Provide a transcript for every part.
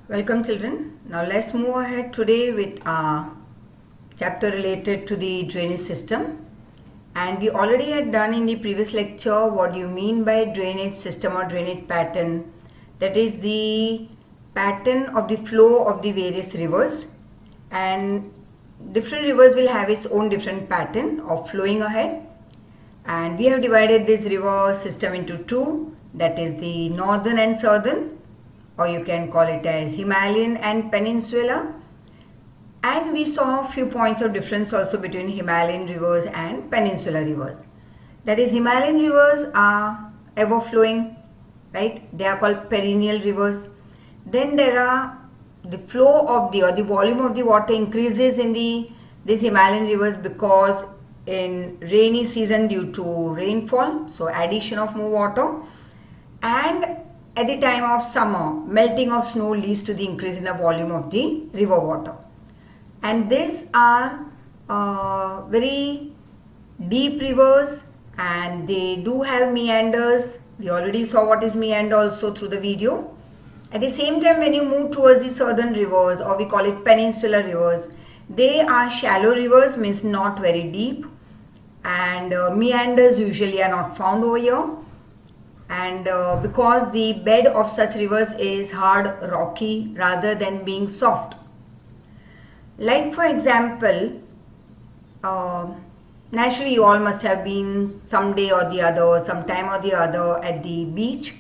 Welcome children. Now let's move ahead today with our chapter related to the drainage system. And we already had done in the previous lecture what do you mean by drainage system or drainage pattern. That is the pattern of the flow of the various rivers, and different rivers will have its own different pattern of flowing ahead. And we have divided this river system into two, that is the northern and southern, or you can call it as Himalayan and Peninsular. And we saw a few points of difference also between Himalayan rivers and Peninsular rivers. That is, Himalayan rivers are ever flowing, right? They are called perennial rivers. Then there are the flow of the volume of the water increases in these Himalayan rivers because in rainy season due to rainfall, so addition of more water, and at the time of summer, melting of snow leads to the increase in the volume of the river water. And these are very deep rivers, and they do have meanders. We already saw what is meander also through the video. At the same time, when you move towards the southern rivers, or we call it peninsular rivers, they are shallow rivers, means not very deep, and meanders usually are not found over here. And because the bed of such rivers is hard, rocky rather than being soft. Like for example, naturally you all must have been someday or the other, sometime or the other at the beach.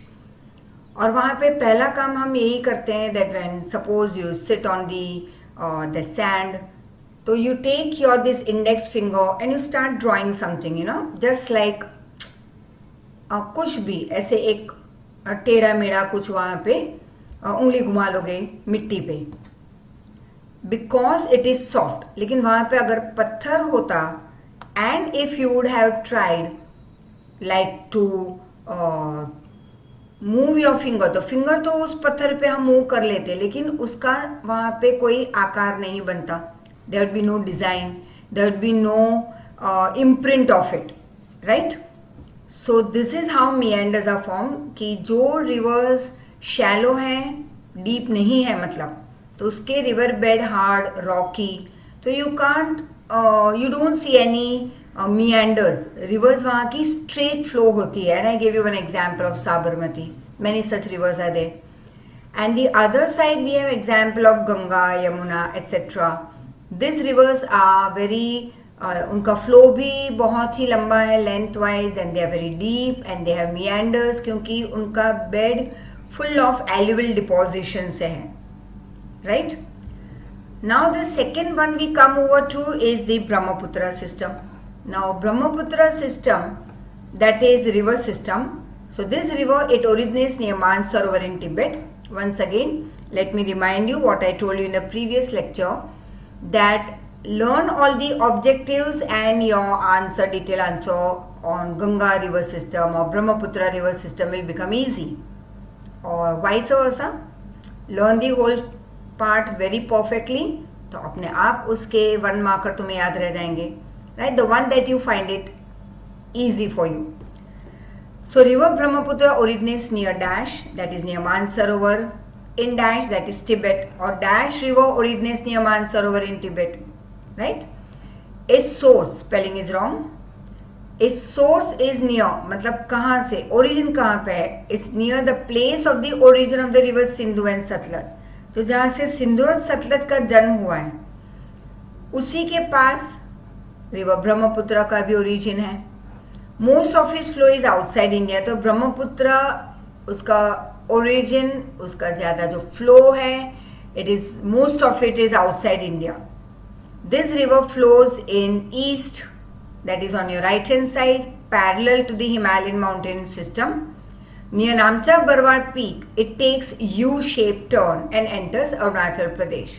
और वहाँ पे पहला काम हम यही करते हैं that when suppose you sit on the sand, so you take your this index finger and you start drawing something, just like कुछ भी ऐसे एक टेढ़ा मेढ़ा कुछ वहाँ पे उंगली घुमा लोगे मिट्टी पे, बिकॉज इट इज सॉफ्ट. लेकिन वहाँ पे अगर पत्थर होता and if you would have tried like to move your finger, तो फिंगर तो उस पत्थर पे हम मूव कर लेते, लेकिन उसका वहाँ पे कोई आकार नहीं बनता. There would be no design, there would be no imprint of it, right. So this is how meanders are form, कि जो रिवर्स शैलो हैं, डीप नहीं है मतलब, तो उसके रिवर बेड हार्ड रॉकी, तो you can't you don't see any meanders. Rivers वहाँ की स्ट्रेट फ्लो होती है. And I give you one example of Sabarmati. Many such rivers are there. And the other side we have example of Ganga, Yamuna etcetera. This rivers are very उनका फ्लो भी बहुत ही लंबा है length wise, and they are very deep and they have meanders, क्योंकि उनका bed full of alluvial deposition से है, right. Now the second one we come over to is the Brahmaputra system. Now Brahmaputra system, that is river system. So this river, it originates near Mansarovar in Tibet. Once again, let me remind you what I told you in the previous lecture, that learn all the objectives and your answer, detailed answer on Ganga river system or Brahmaputra river system will become easy, or vice versa. Learn the whole part very perfectly, तो अपने आप उसके 1 marker तुम्हें याद रह जाएंगे, right? The one that you find it easy for you. So river Brahmaputra originates near Dash, that is near Mansarovar in Dash, that is Tibet, or Dash river originates near Mansarovar in Tibet, right? Its source, spelling is wrong. Its source is near, मतलब कहाँ से, origin कहाँ पे है? It's near the place of the origin of the rivers Sindhu and Satluj. तो जहाँ से सिंधु और सतलज का जन्म हुआ है, उसी के पास रिवर ब्रह्मपुत्र का भी ओरिजिन है. Most of its flow is outside India. तो ब्रह्मपुत्र उसका ओरिजिन, उसका ज़्यादा जो फ्लो है, it is most of it is outside India. This river flows in east, that is on your right hand side, parallel to the Himalayan mountain system. Near Namcha Barwad peak, it takes U-shaped turn and enters Arunachal Pradesh.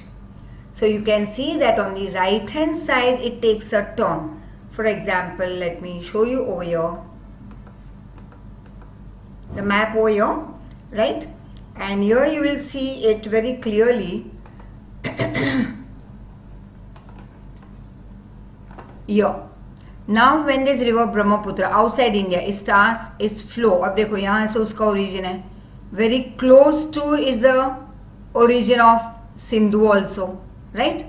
So you can see that on the right hand side it takes a turn. For example, let me show you over here, the map over here, right? And here you will see it very clearly. Here. Now when this river Brahmaputra outside India, it starts its flow. अब देखो यहाँ से उसका origin है. Very close to is the origin of Sindhu also, right?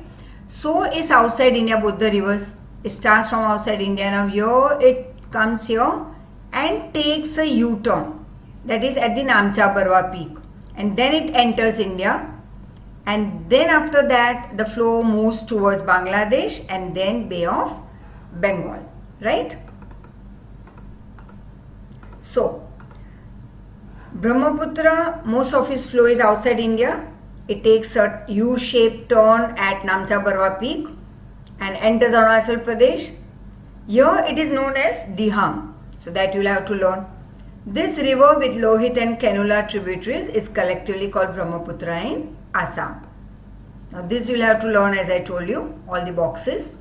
So is outside India, both the rivers. It starts from outside India. Now here it comes here and takes a U-turn. That is at the Namcha Barwa peak. And then it enters India. And then after that, the flow moves towards Bangladesh and then Bay of Bengal, right? So, Brahmaputra, most of its flow is outside India. It takes a U-shaped turn at Namcha Barwa peak and enters Arunachal Pradesh. Here it is known as Dihang. So that you will have to learn. This river with Lohit and Kanula tributaries is collectively called Brahmaputra in Assam. Now this you will have to learn, as I told you, all the boxes,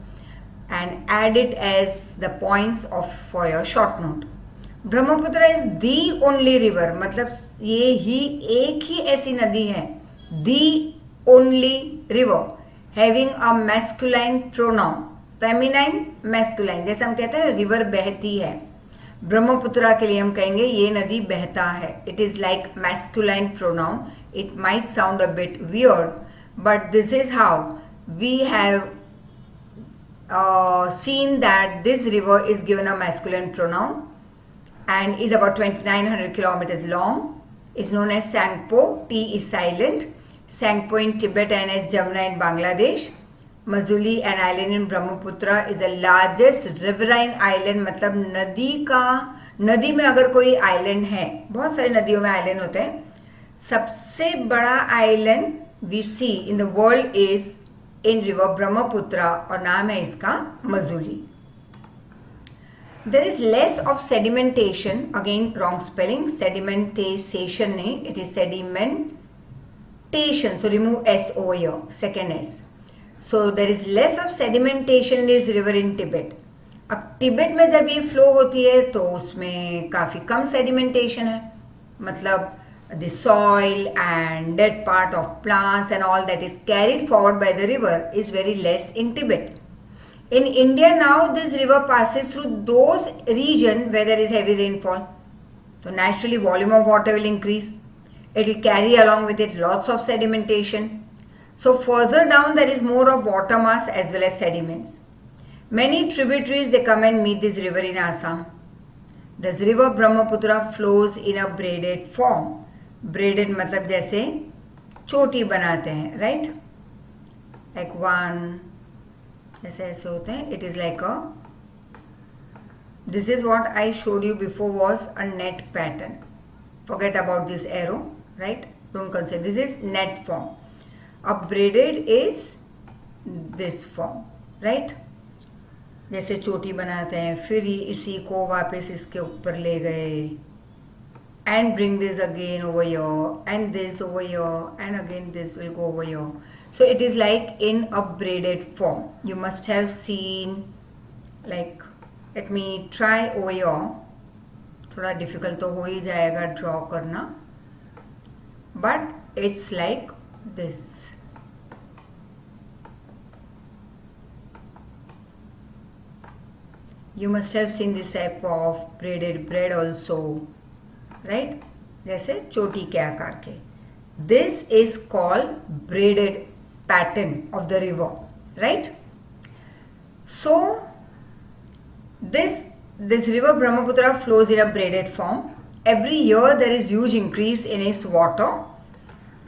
and add it as the points of for your short note. Brahmaputra is the only river, मतलब ये ही एक ही ऐसी नदी है, the only river having a masculine pronoun, feminine masculine. जैसे हम कहते हैं ना रिवर बहती है, ब्रह्मपुत्रा के लिए हम कहेंगे ये नदी बहता है. It is like masculine pronoun. It might sound a bit weird, but this is how we have seen that this river is given a masculine pronoun and is about 2900 kilometers long. It's known as Sangpo. T is silent. Sangpo in Tibet and as Jamuna in Bangladesh. Majuli, an island in Brahmaputra, is the largest riverine island. मतलब नदी में अगर कोई island है, बहुत सारी नदियों में आइलैंड होते हैं, सबसे बड़ा island we see in the world is in river Brahmaputra और नाम है इसका Majuli. There is less of sedimentation, again wrong spelling, sedimentation नहीं, it is sedimentation, so remove S over here, second S. So there is less of sedimentation in this river in Tibet. अब तिब्बत में जब ये flow होती है तो उसमें काफ़ी कम सेडिमेंटेशन है, मतलब the soil and dead part of plants and all that is carried forward by the river is very less in Tibet. In India now this river passes through those regions where there is heavy rainfall. So naturally volume of water will increase. It will carry along with it lots of sedimentation. So further down there is more of water mass as well as sediments. Many tributaries they come and meet this river in Assam. This river Brahmaputra flows in a braided form. Braided मतलब जैसे चोटी बनाते हैं, right? Like one, ऐसे ऐसे होते हैं. It is like a, this is what I showed you before was a net pattern. Forget about this arrow, right? Don't consider. This is net form. A braided is this form, right? जैसे चोटी बनाते हैं, फिर इसी को वापस इसके ऊपर ले गए and bring this again over here and this over here and again this will go over here. So it is like in a braided form. You must have seen, like, let me try over here. थोड़ा difficult तो हो ही जाएगा draw करना, but it's like this. You must have seen this type of braided bread also, right? जैसे चोटी के आकार के. This is called braided pattern of the river, right? So this river Brahmaputra flows in a braided form. Every year there is huge increase in its water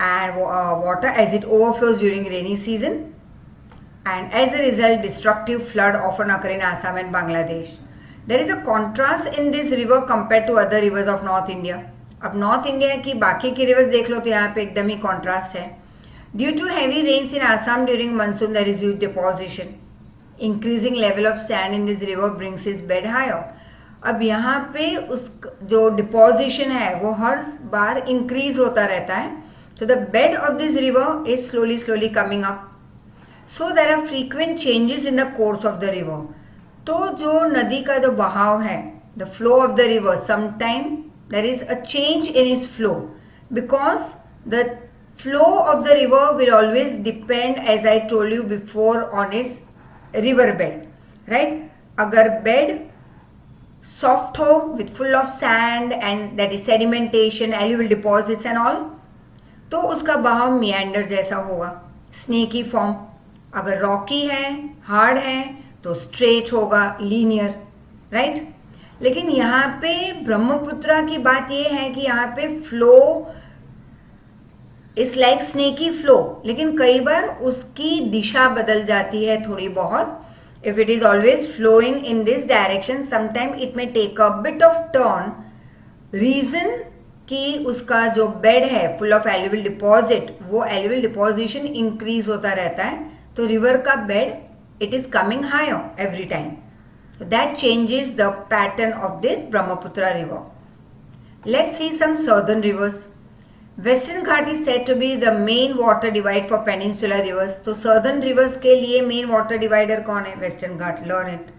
and water as it overflows during rainy season, and as a result destructive flood often occur in Assam and Bangladesh. There is a contrast in this river compared to other rivers of North India. अब north India की बाकी की reverse देख लो तो यहाँ पे एकदम ही कॉन्ट्रास्ट है. Due to heavy rains in Assam during monsoon there is huge deposition. Increasing level of sand in this river brings is bed higher. अब यहाँ पे उस जो डिपोजिशन है वो हर बार इंक्रीज होता रहता है. तो the bed of this river is slowly coming up. So there are frequent changes in the course of the river. तो जो नदी का जो बहाव है, the flow of the river, sometime there is a change in its flow because the flow of the river will always depend, as I told you before, on its river bed, right? अगर bed soft हो with full of sand and that is sedimentation, alluvial deposits and all, तो उसका बहाव मियांडर जैसा होगा, sneaky form. अगर Rocky है, hard है, तो स्ट्रेट होगा, लीनियर, राइट। लेकिन यहाँ पे ब्रह्मपुत्रा की बात ये है कि यहाँ पे flow is like sneaky flow, लेकिन कई बार उसकी दिशा बदल जाती है थोड़ी बहुत। If it is always flowing in this direction, sometime it may take a bit of turn, reason कि उसका जो बेड है फुल ऑफ एल्यूवियल डिपॉजिट, वो एल्यूवियल डिपॉजिशन इंक्रीज होता रहता है, तो रिवर का bed it is coming higher every time. That changes the pattern of this Brahmaputra river. Let's see some southern rivers. Western Ghat is said to be the main water divide for peninsular rivers. तो southern rivers के लिए main water divider कौन है? Western Ghat. Learn it.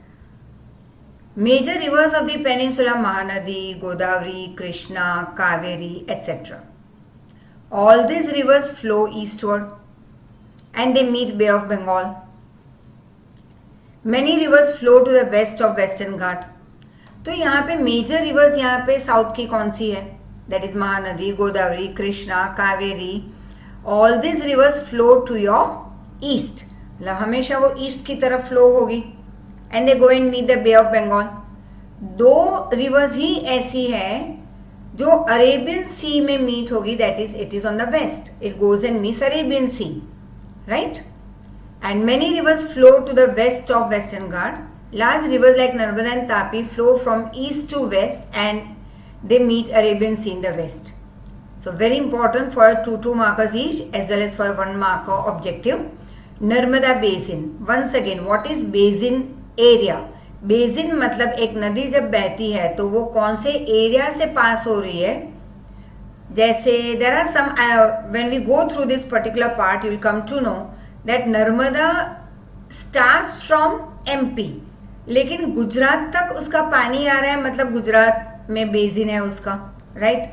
Major rivers of the peninsula: Mahanadi, Godavari, Krishna, Kaveri, etc. All these rivers flow eastward and they meet Bay of Bengal. Many rivers flow to the west of Western Ghat. तो यहाँ पे major rivers यहाँ पे south की कौन सी है? That is Mahanadi, Godavari, Krishna, Kaveri. All this rivers flow to your east, मतलब हमेशा वो ईस्ट की तरफ फ्लो होगी. And they go and meet the bay of Bengal. दो रिवर्स ही ऐसी है जो अरेबियन सी में मीट होगी, that is it is on the west. It goes and meets Arabian sea, right. And many rivers flow to the west of Western Ghat. Large rivers like Narmada and Tapi flow from east to west and they meet Arabian Sea in the west. So very important for 2 markers each as well as for 1 marker objective. Narmada Basin. Once again, what is basin area? Basin मतलब एक नदी जब बहती है तो वो कौन से एरिया से पास हो रही है. जैसे there are some when we go through this particular part you will come to know that Narmada starts from MP, लेकिन गुजरात तक उसका पानी आ रहा है, मतलब गुजरात में बेसिन है उसका, right.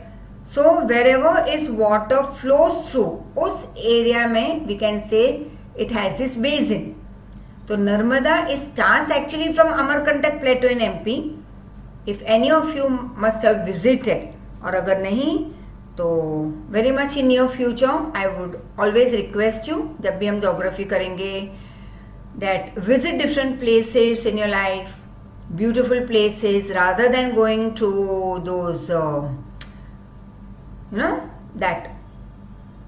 So wherever is water flows through, उस एरिया में we can say it has this basin. तो Narmada is starts actually from Amarkantak plateau in MP. If any of you must have visited, और अगर नहीं तो very much in near future I would always request you, जब भी हम geography करेंगे, that visit different places in your life, beautiful places, rather than going to those you know that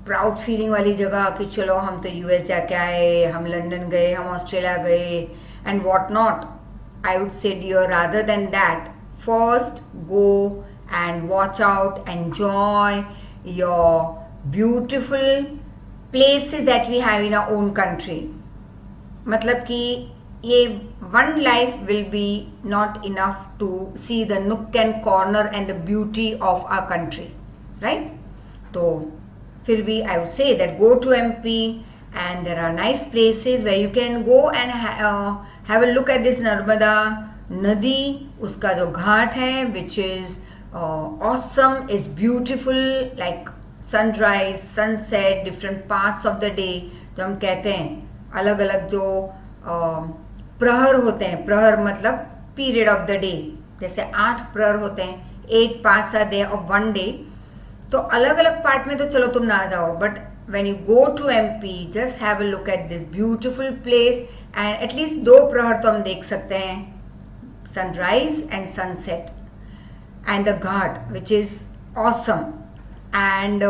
proud feeling वाली जगह कि चलो हम तो US जाके आए, हम लंदन गए, हम ऑस्ट्रेलिया गए and what not. I would say dear, rather than that, first go and watch out, enjoy your beautiful places that we have in our own country. मतलब कि ये one life will be not enough to see the nook and corner and the beauty of our country, right? तो फिर भी I would say that go to MP and there are nice places where you can go and have a look at this Narmada नदी, उसका जो घाट है which is awesome, is beautiful, like sunrise, sunset, different parts of the day. जो हम कहते हैं अलग अलग जो प्रहर होते हैं, प्रहर मतलब पीरियड ऑफ द डे, जैसे 8 प्रहर होते हैं, 8 parts are there of one day. तो अलग अलग पार्ट में तो चलो तुम ना जाओ, but when you go to MP just have a look at this beautiful place and at least 2 प्रहर तो हम देख सकते हैं, sunrise and sunset. And the ghat which is awesome, and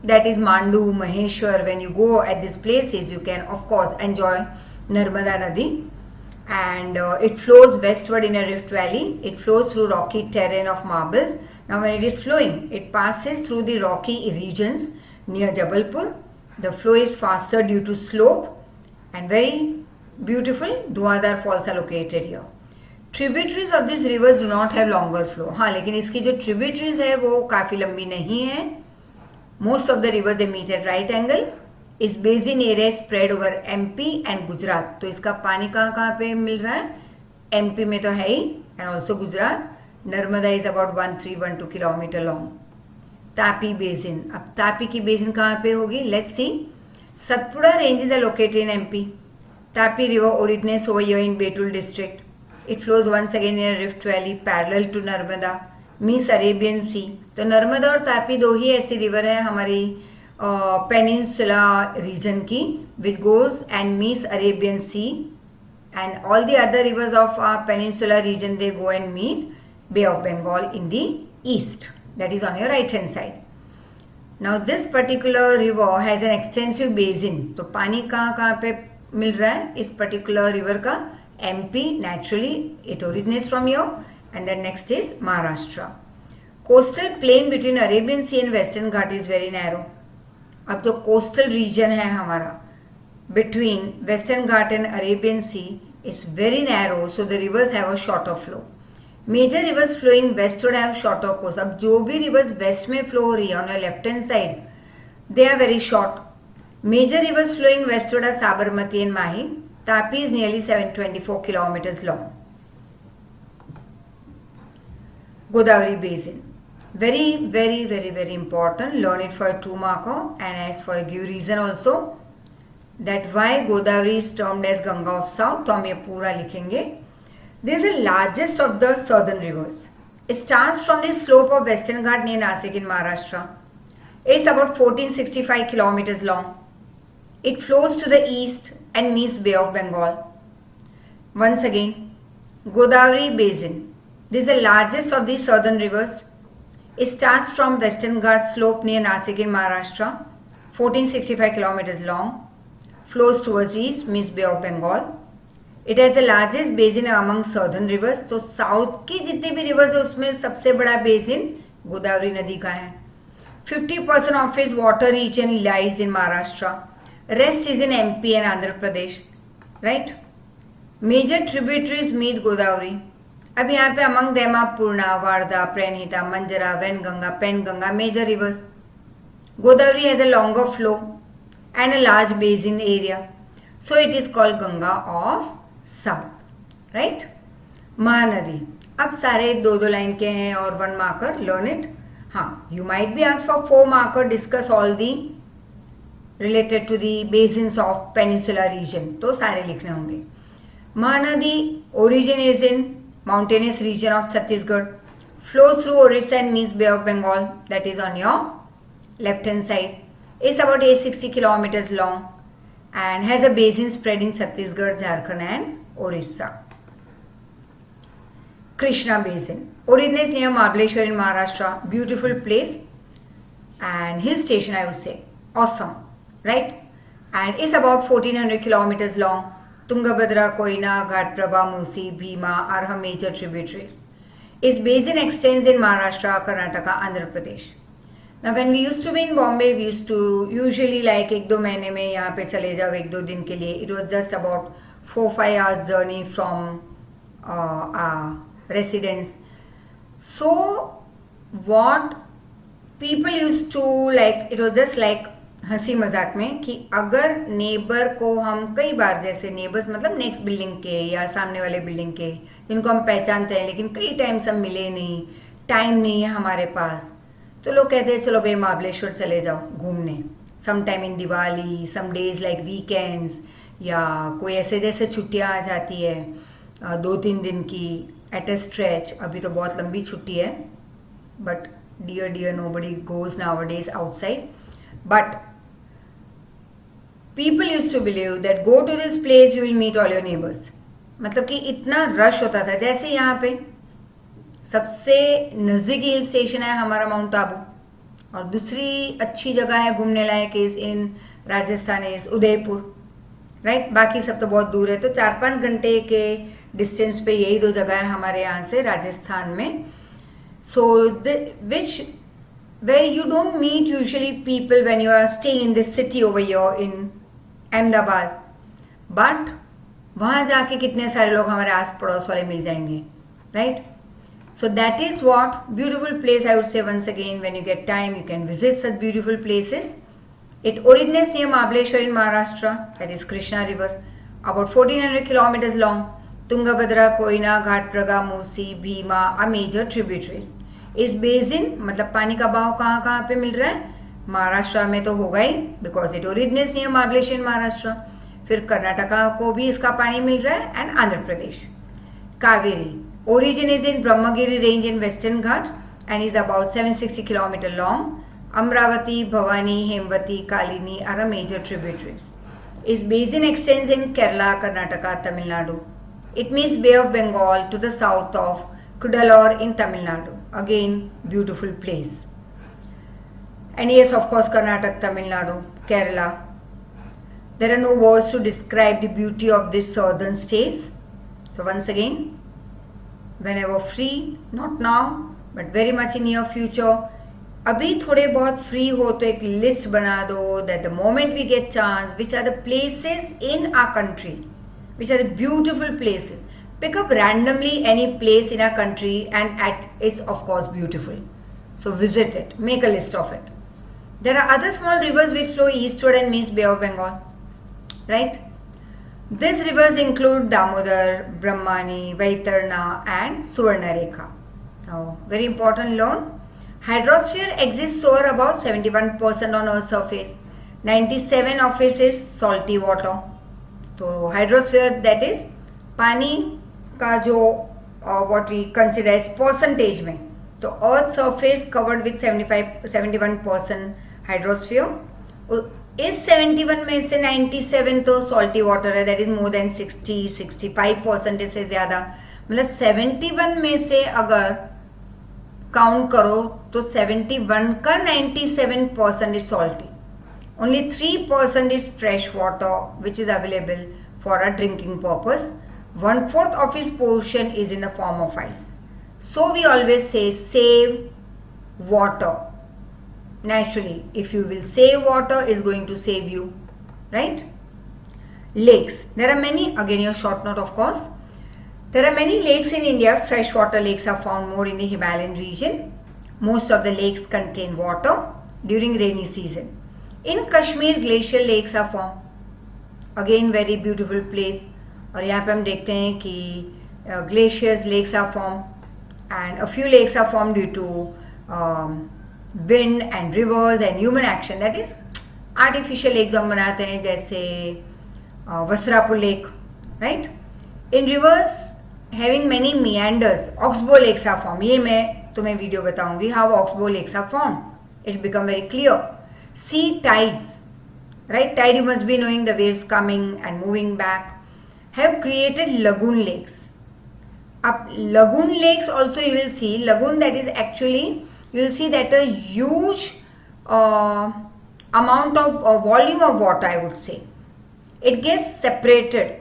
that is Mandu, Maheshwar. When you go at these places you can of course enjoy Narmada Nadi, and it flows westward in a rift valley. It flows through rocky terrain of marbles. Now when it is flowing, it passes through the rocky regions near Jabalpur. The flow is faster due to slope and very beautiful. Dhuadhar falls are located here. Tributaries of this reverse do not have longer flow. हाँ, लेकिन इसकी जो tributaries है वो काफ़ी लंबी नहीं है. Most of the rivers they meet at right angle. इस basin area spread over MP and Gujarat. तो इसका पानी कहाँ कहाँ पे मिल रहा है? MP में तो है ही, and also Gujarat. Narmada is about 1312 kilometre long. Tapi basin, अब तापी की बेसिन कहाँ पे होगी? Let's see. Satpura ranges are located in MP. Tapi river originates over here in Betul district. It flows once again in a rift valley parallel to Narmada, meets Arabian Sea. तो नर्मदा और तापी 2 ही ऐसी river है हमारी पेनिनसुला रीजन की, which goes and meets Arabian sea, and all the other rivers of peninsula region, they go and meet Bay of Bengal in the east, that is on your right hand side. Now this particular river has an extensive basin. तो पानी कहाँ पे मिल रहा है इस particular river का? MP, naturally it originates from here, and then next is Maharashtra. Coastal plain between Arabian Sea and Western Ghat is very narrow. अब तो coastal region है हमारा between Western Ghat and Arabian Sea is very narrow, so the rivers have a shorter flow. Major rivers flowing westward have shorter course. अब जो भी rivers west में flow हो रही है on your left hand side, they are very short. Major rivers flowing westward are Sabarmati and Mahi. Tapi is nearly 724 kilometers long. Godavari Basin. Very, very, very, very important. Learn it for a 2 marker, and as for a give reason also, that why Godavari is termed as Ganga of South, तो हम ये पूरा लिखेंगे. This is the largest of the southern rivers. It starts from the slope of Western Ghat near Nasik in Maharashtra. It's about 1465 kilometers long. It flows to the east and meets Bay of Bengal. Once again, Godavari Basin. This is the largest of the southern rivers. It starts from Western Ghat slope near Nasik in Maharashtra, 1465 kilometers long. Flows towards east, meets Bay of Bengal. It has the largest basin among southern rivers. तो south की जितने भी reverse है उसमें सबसे बड़ा basin Godavari नदी का है. 50% of its water region lies in Maharashtra. Rest is in MP and Andhra Pradesh. Right? Major tributaries meet Godavari. अब यहाँ पे among them are Purna, Wardha, Pranhita, Manjara, Venganga, Penganga, major rivers. Godavari has a longer flow and a large basin area, so it is called Ganga of South. Right? Mahanadi. अब सारे दो line के हैं और 1 marker. Learn it. हाँ, you might be asked for 4 marker. Discuss all the related to the basins of peninsular region. तो सारे लिखने होंगे. Mahanadi origin is in mountainous region of Chhattisgarh. Flows through Orissa and meets Bay of Bengal. That is on your left hand side. Is about 860 kilometers long and has a basin spreading Chhattisgarh, Jharkhand and Orissa. Krishna Basin originates near Mahabaleshwar in Maharashtra. Beautiful place and hill station, I would say. Awesome, right? And is about 1400 kilometers long. Tungabhadra, Koyna, Ghatprabha, Musi, Bhima are her major tributaries. Its basin extends in Maharashtra, Karnataka, Andhra Pradesh. Now when we used to be in Bombay, we used to usually like 1-2 महीने में यहाँ पे चले जाओ 1-2 दिन के लिए. It was just about 4-5 hours journey from our residence. So what people used to like, it was just like हंसी मजाक में कि अगर नेबर को हम कई बार, जैसे नेबर्स मतलब नेक्स्ट बिल्डिंग के या सामने वाले बिल्डिंग के जिनको हम पहचानते हैं लेकिन कई टाइम से हम मिले नहीं, टाइम नहीं है हमारे पास, तो लोग कहते हैं चलो भाई महाबलेश्वर चले जाओ घूमने. Some time in Diwali, some days like weekends, या कोई ऐसे जैसे छुट्टियां आ जाती है 2-3 दिन की एट अ स्ट्रेच. अभी तो बहुत लंबी छुट्टी है, but dear nobody goes nowadays outside. But people used to believe that go to this place you will meet all your neighbours. मतलब कि इतना रश होता था. जैसे यहाँ पे सबसे नज़दीकी हिल स्टेशन है हमारा माउंट आबू, और दूसरी अच्छी जगह है घूमने लायक is in Rajasthan is Udaipur. Right? बाकी सब तो बहुत दूर है. तो 4-5 घंटे के डिस्टेंस पे यही 2 जगह है हमारे यहाँ से राजस्थान में. So which where you don't meet usually people when you are staying in this city over here in Ahmedabad, but वहाँ जाके कितने सारे लोग हमारे आस पड़ोस वाले मिल जाएंगे. Right? So that is what beautiful place, I would say once again, when you get time you can visit such beautiful places. It originates near Mahabaleshwar in Maharashtra, that is Krishna river, about 1400 kilometers long. Tungabhadra, Koyna, Ghatprabha, Musi, Bhima are major tributaries. इस basin मतलब पानी का बहाव कहाँ कहाँ पे मिल रहा है? महाराष्ट्र में तो होगा ही, because it originates near Mahabaleshwar in Maharashtra. फिर कर्नाटका को भी इसका पानी मिल रहा है, and Andhra Pradesh. Kaveri origin is in Brahmagiri range in Western Ghat and is about 760 km long. Amravati, Bhavani, Hemvati, Kalini are a major tributaries. Its basin extends in Kerala, Karnataka, Tamil Nadu. It meets Bay of Bengal to the south of Kudalur in Tamil Nadu. Again, beautiful place. And yes, of course, Karnataka, Tamil Nadu, Kerala. There are no words to describe the beauty of these southern states. So once again, whenever free, not now, but very much in near future, अभी थोड़े बहुत free हो तो एक list बना दो that the moment we get chance, which are the places in our country, which are the beautiful places. Pick up randomly any place in our country and it's of course beautiful. So visit it, make a list of it. There are other small rivers which flow eastward and meets Bay of Bengal, right? These rivers include Damodar, Brahmani, Vaitarna and Suvarnarekha. Now, very important learn. Hydrosphere exists over about 71% on Earth's surface. 97 of it is salty water. So hydrosphere, that is पानी का जो what we consider as percentage में, तो Earth's surface covered with 71% hydrosphere. इस 71 में से 97 तो salty water है, that is more than 60-65% से ज़्यादा. मतलब 71 में से अगर काउंट करो तो 71 का 97% is salty. Only 3% is fresh water which is available for a drinking purpose. 1/4 of its portion is in the form of ice. So we always say save water. Naturally, if you will save water, is going to save you, right? Lakes. There are many, again your short note of course. There are many lakes in India. Freshwater lakes are found more in the Himalayan region. Most of the lakes contain water during rainy season. In Kashmir, glacial lakes are formed. Again, very beautiful place. और यहाँ पे हम देखते हैं कि glaciers lakes are formed and a few lakes are formed due to wind and rivers and human action. That is artificial lakes हम बनाते हैं जैसे Vasrapur lake, right? In rivers having many meanders, oxbow lakes are formed. ये मैं तुम्हें video बताऊंगी how oxbow lakes are formed. It become very clear. Sea tides, right? Tide you must be knowing the waves coming and moving back. Have created lagoon lakes. Up lagoon lakes also you will see lagoon, that is actually you will see that a huge amount of volume of water, I would say, it gets separated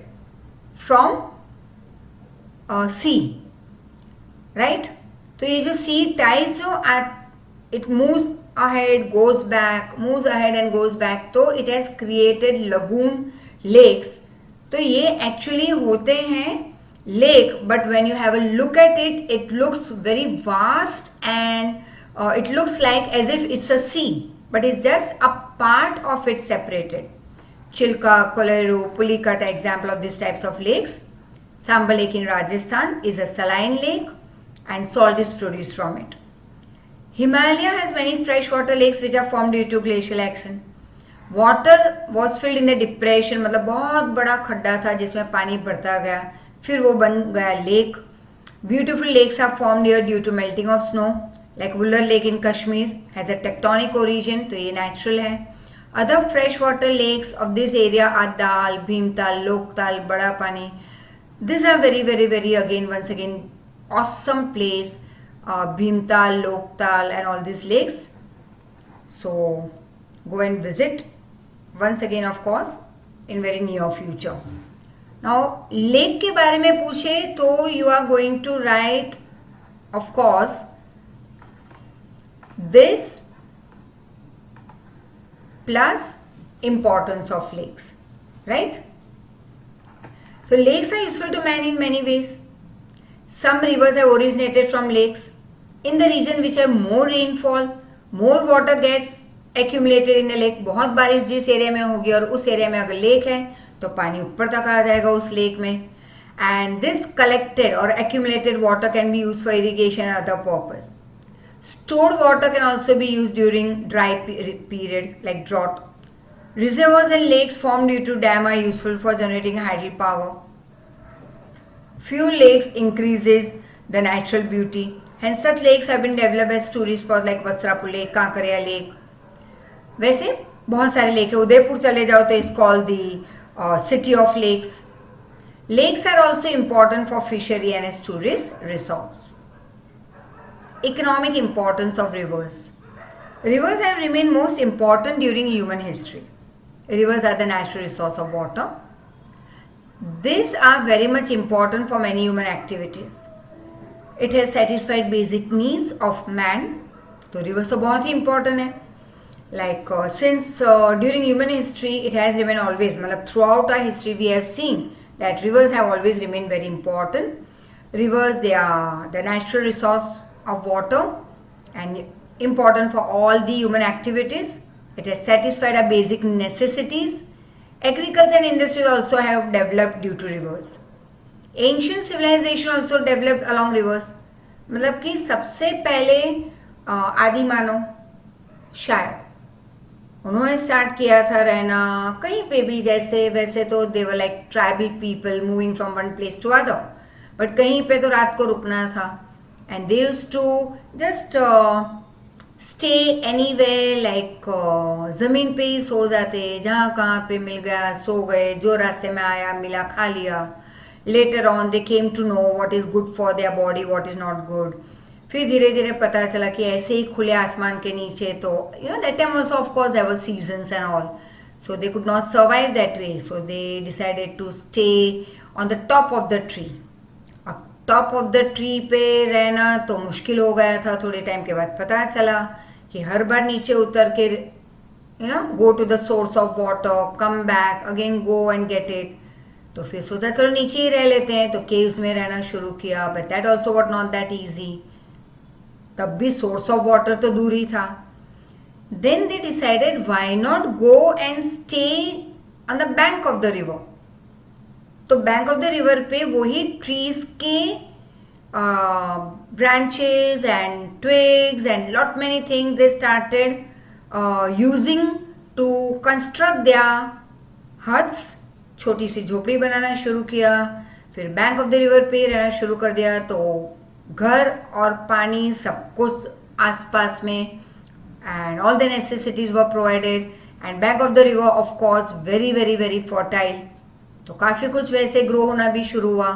from sea, right? So ये जो sea tides जो it moves ahead, goes back, moves ahead and goes back, तो it has created lagoon lakes. तो ये actually होते हैं lake, but when you have a look at it, it looks very vast and it looks like as if it's a sea, but it's just a part of it separated. Chilka, Koleru, Pulikat are example of these types of lakes. Samba Lake in Rajasthan is a saline lake and salt is produced from it. Himalaya has many freshwater lakes which are formed due to glacial action. Water was filled in the depression, मतलब बहुत बड़ा खड्डा था जिसमें पानी बढ़ता गया, फिर वो बन गया lake. Beautiful lakes are formed here due to melting of snow, like Wular Lake in Kashmir has a tectonic origin, तो ये natural है. Other freshwater lakes of this area are Dal, Bhimtal, Loktal, Bada Pani. These are very, very, very once again awesome place. Bhimtal, Loktal and all these lakes. So go and visit once again, of course, in very near future. Now lake के बारे में पूछे तो you are going to write, of course, this plus importance of lakes, right? So lakes are useful to man in many ways. Some rivers have originated from lakes. In the region which have more rainfall, more water gets accumulated in the lake. बहुत बारिश जिस area में होगी और उस area में अगर lake है तो पानी ऊपर तक आ जाएगा उस लेक में. And this collected or accumulated water can be used for irrigation and other purpose. Stored water can also be used during dry period like drought. Reservoirs and lakes formed due to dam are useful for generating hydel power. Few lakes increases the natural beauty. Hence such lakes have been developed as tourist spots like Vasrapur Lake, Kankaria Lake, वैसे बहुत सारे lake है, उदयपुर चले जाओ तो is called the city of lakes. Lakes are also important for fishery and as tourist resorts. Economic importance of rivers. Rivers have remained most important during human history. Rivers are the natural resource of water. These are very much important for many human activities. It has satisfied basic needs of man. तो rivers तो बहुत ही important है. Like since during human history it has remained always, मतलब throughout our history we have seen that rivers have always remained very important. Rivers, they are the natural resource of water and important for all the human activities. It has satisfied our basic necessities. Agriculture and industry also have developed due to rivers. Ancient civilization also developed along rivers. मतलब कि सबसे पहले आदि मानव शायद उन्होंने start किया था रहना कहीं पे भी, जैसे वैसे तो they were like tribal people moving from one place to other, but कहीं पे तो रात को रुकना था and they used to just stay anywhere, like ज़मीन पे ही सो जाते, जहाँ कहाँ पे मिल गया सो गए, जो रास्ते में आया मिला खा लिया. Later on they came to know what is good for their body, what is not good. फिर धीरे धीरे पता चला कि ऐसे ही खुले आसमान के नीचे तो that time also of course there were seasons and all, so they could not survive that way, so they decided to stay on the top of the tree. अब टॉप ऑफ द ट्री पे रहना तो मुश्किल हो गया था. थोड़े time के बाद पता चला कि हर बार नीचे उतर के go to the source of water, come back again, go and get it. तो फिर सोचा चलो नीचे ही रह लेते हैं, तो केव्स में रहना शुरू किया, but that also what not that easy. तब भी सोर्स ऑफ वाटर तो दूर ही था. Then they decided why not go and stay on the bank of the river. तो बैंक ऑफ द रिवर पे वही ट्रीज के branches and twigs and lot many things they started using to construct their huts. छोटी सी झोपड़ी बनाना शुरू किया. फिर bank of the river पे रहना शुरू कर दिया, तो घर और पानी सब कुछ आसपास में, and all the necessities were provided. And bank of the river of course very very very fertile, तो काफ़ी कुछ वैसे ग्रो होना भी शुरू हुआ.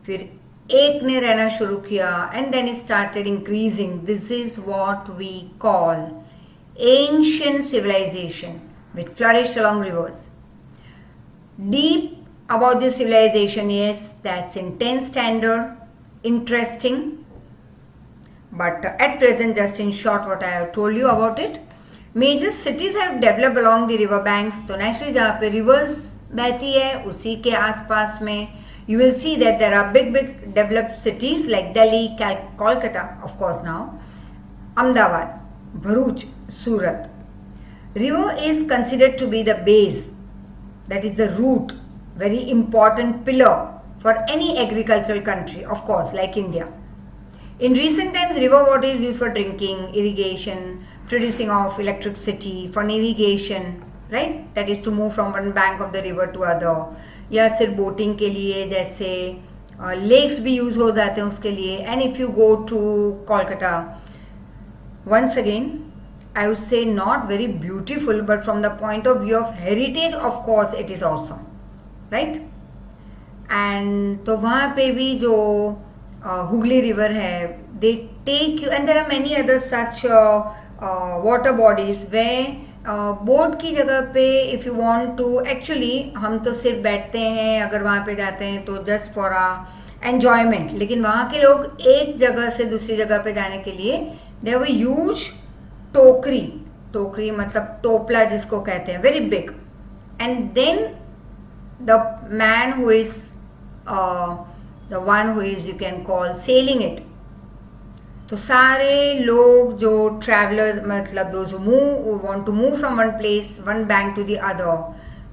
फिर एक ने रहना शुरू किया and then it started increasing. This is what we call ancient civilization which flourished along rivers. Deep about this civilization, yes, that's intense standard, interesting, but at present just in short what I have told you about it. Major cities have developed along the river banks. तो naturally जहाँ पे rivers बहती है उसी के आसपास में you will see that there are big developed cities like Delhi, Kolkata of course now, Ahmedabad, Bharuch, Surat. River is considered to be the base, that is the root, very important pillar for any agricultural country, of course, like India. In recent times, river water is used for drinking, irrigation, producing of electricity, for navigation, right? That is to move from one bank of the river to other. या सिर्फ boating के लिए, जैसे lakes भी use हो जाते हैं उसके लिए. And if you go to Kolkata, once again I would say not very beautiful, but from the point of view of heritage, of course it is awesome, right? And तो वहाँ पे भी जो हुगली रिवर है, they take you, and there are many other such water bodies where boat की जगह पे if you want to, actually हम तो सिर्फ बैठते हैं अगर वहाँ पे जाते हैं तो just for a enjoyment, लेकिन वहाँ के लोग एक जगह से दूसरी जगह पे जाने के लिए they have a huge टोकरी, टोकरी मतलब टोपला जिसको कहते हैं, very big. And then the man who is the one who is you can call selling it. तो सारे लोग जो ट्रैवलर्स, मतलब those who move want to move from one place, one bank to the other,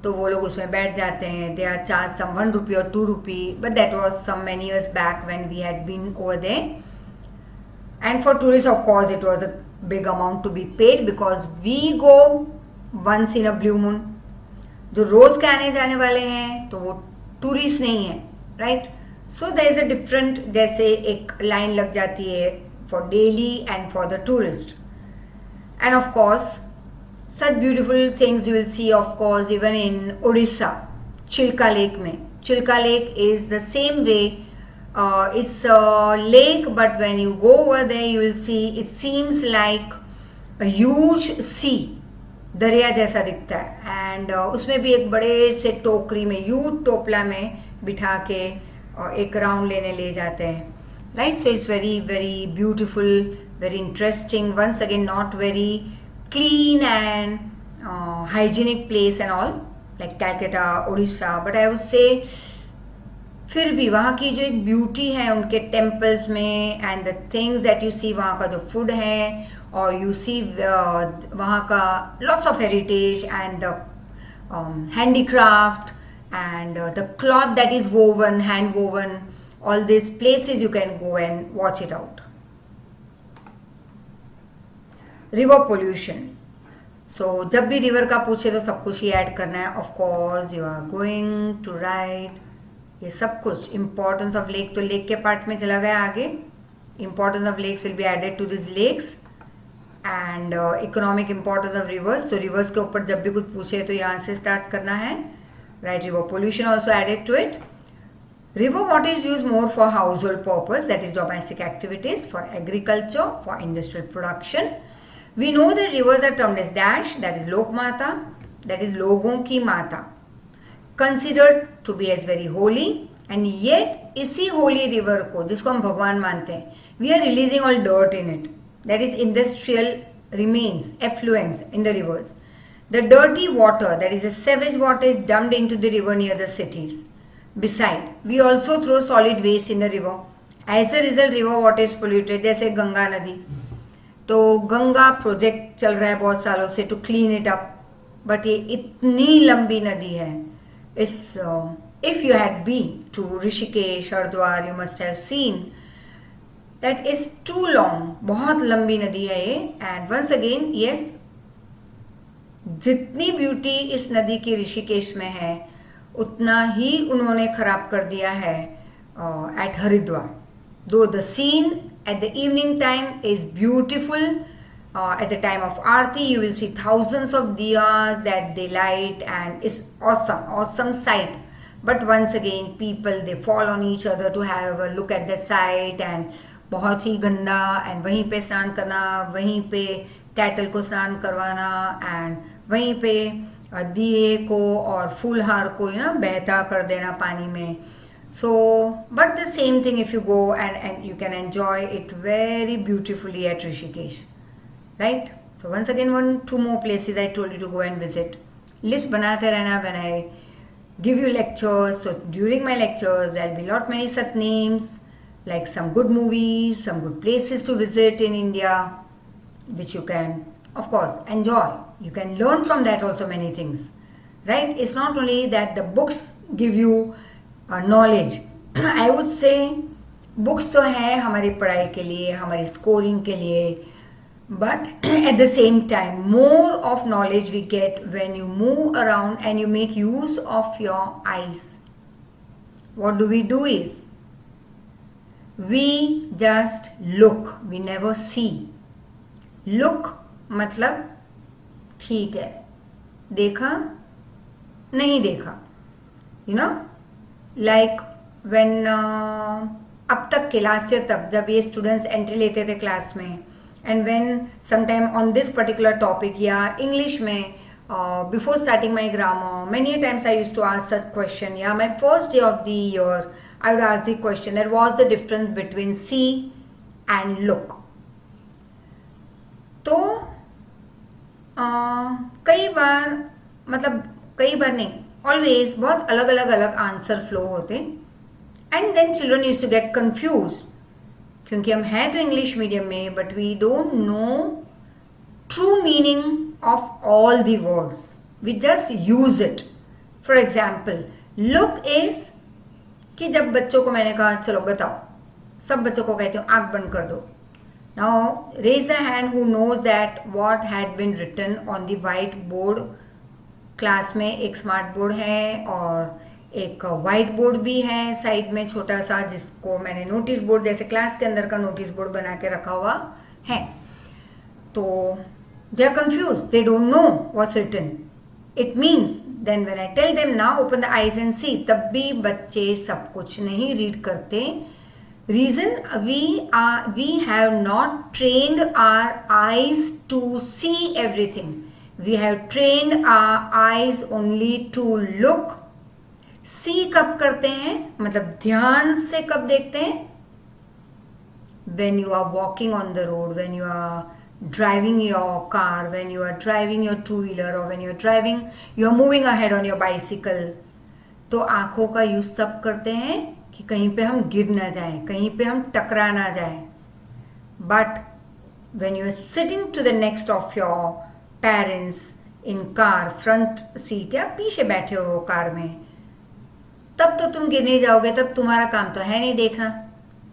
तो वो लोग उसमें बैठ जाते हैं. They are charge some 1 rupee or 2 rupee, but that was some many years back when we had been over there. And for tourists, of course, it was a big amount to be paid because we go once in a blue moon. जो रोज के आने जाने वाले हैं तो वो tourist नहीं है, right? So there is a different, जैसे एक लाइन लग जाती है for daily and for the tourist. And of course Such beautiful things you will see, of course, even in Odisha, Chilka Lake में. Chilka Lake is the same way. It's a lake, but when you go over there, you will see it seems like a huge sea. दरिया जैसा दिखता है. And उसमें भी एक बड़े से टोकरी में, यूथ टोपला में बिठा के एक राउंड लेने ले जाते हैं. Right, so it's very very beautiful, very interesting. Once again not very clean and hygienic place and all like Calcutta, Odisha, but I would say फिर भी वहाँ की जो एक ब्यूटी है उनके टेम्पल्स में and the things that you see, वहाँ का जो फूड है और यू सी वहाँ का lots of heritage and the handicraft and the cloth that is woven, hand woven, all these places you can go and watch it out. River pollution. So जब भी river का पूछे तो सब कुछ ही ऐड करना है. Of course you are going to right ये सब कुछ. इम्पोर्टेंस ऑफ लेक, तो लेक के पार्ट में चला गया आगे. Importance of lakes will be added to this lakes and economic importance of rivers. तो रिवर्स के ऊपर जब भी कुछ पूछे तो यहाँ से स्टार्ट करना है. Right, river pollution also added to it. River water is used more for household purpose, that is domestic activities, for agriculture, for industrial production. We know that rivers are termed as dash, that is Lok Mata, that is लोगों की माता, considered to be as very holy, and yet इसी holy river को जिसको हम भगवान मानते हैं, we are releasing all dirt in it, that is industrial remains, effluents in the rivers. The dirty water, that is the sewage water, is dumped into the river near the cities. Beside, we also throw solid waste in the river. As a result, river water is polluted. जैसे गंगा नदी, तो Ganga project चल रहा है बहुत सालों से to clean it up, but ये इतनी लंबी नदी है. इस if you had been to Rishikesh, Haridwar, you must have seen that is too long. बहुत लंबी नदी है ये. एंड वंस अगेन यस, जितनी ब्यूटी इस नदी की ऋषिकेश में है उतना ही उन्होंने खराब कर दिया है at Haridwar. Though the scene at the evening time is beautiful. At the time of Aarti, you will see thousands of diyas that they light and it's awesome sight. But once again, people they fall on each other to have a look at the sight and बहुत ही गंदा. and वहीं पे स्नान करना, वहीं पे cattle को स्नान करवाना एंड वहीं पे दिए को और फूलहार को बहता कर देना पानी में. So, but the same thing if you go and you can enjoy it very beautifully at Rishikesh, right? So once again, 2 more places I told you to go and visit. List banate rehna when I give you lectures. So during my lectures, there'll be lot many such names, like some good movies, some good places to visit in India, which you can, of course, enjoy. You can learn from that also many things, right? It's not only that the books give you knowledge. I would से books तो है हमारी पढ़ाई के लिए, हमारी scoring के लिए, but at the same time more of knowledge we get when you move around and you make use of your eyes. What do we do is we just look, we never see. Look मतलब ठीक है, देखा नहीं देखा, you know. Like when अब तक के last year तक जब ये स्टूडेंट्स एंट्री लेते थे क्लास में, and when sometime on this particular topic या इंग्लिश में before starting my grammar, many times I used to ask such question. या my first day of the year I would ask the question that what was the difference between see and look. तो कई बार, मतलब कई बार नहीं, always बहुत अलग अलग answer flow होते. And then children use to get confuse, क्योंकि हम हैं तो इंग्लिश मीडियम में, but we don't know true meaning of all the words, we just use it. For example, look is कि जब बच्चों को मैंने कहा चलो बताओ, सब बच्चों को कहती हूँ आंख बंद कर दो. Now raise the hand who knows that what had been written on the white board. Class में एक स्मार्ट बोर्ड है और एक वाइट बोर्ड भी है साइड में छोटा सा, जिसको मैंने नोटिस बोर्ड, जैसे क्लास के अंदर का नोटिस बोर्ड बना के रखा हुआ है. तो They are confused. They don't know what's written. It means then when I tell them now open the eyes and see, तब भी बच्चे सब कुछ नहीं read करते. Reason we have not trained our eyes to see everything. We have trained our eyes only to look. See कब करते हैं, मतलब ध्यान से कब देखते हैं? When you are walking on the road, when you are driving your car, when you are driving your two-wheeler, or when you are moving ahead on your bicycle. तो आंखों का यूज तब करते हैं कि कहीं पे हम गिर ना जाएं, कहीं पे हम टकरा ना जाएं. But when you are sitting to the next of your parents in car, front seat या पीछे बैठे हो कार में, तब तो तुम गिर नहीं जाओगे, तब तुम्हारा काम तो है नहीं देखना,